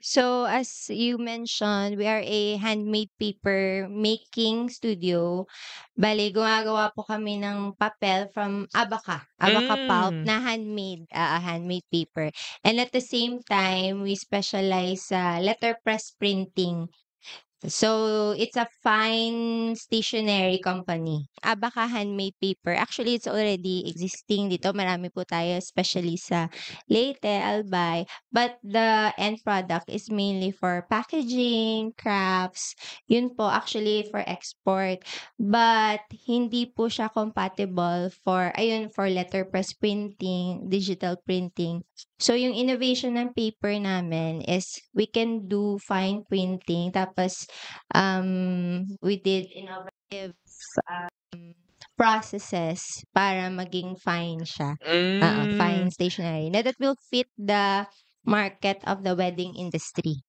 So as you mentioned, we are a handmade paper making studio. Bale gumagawa po kami ng papel from abaca pulp Hmm. na handmade paper. And at the same time, we specialize sa letterpress printing. So, it's a fine stationery company. Abaca Handmade Paper. Actually, it's already existing dito. Marami po tayo, especially sa Leyte, Albay. But the end product is mainly for packaging, crafts. Yun po, actually for export. But hindi po siya compatible for letterpress printing, digital printing. So, yung innovation ng paper namin is we can do fine printing tapos we did innovative um, processes para maging fine siya. Hmm. Fine stationery na that will fit the market of the wedding industry.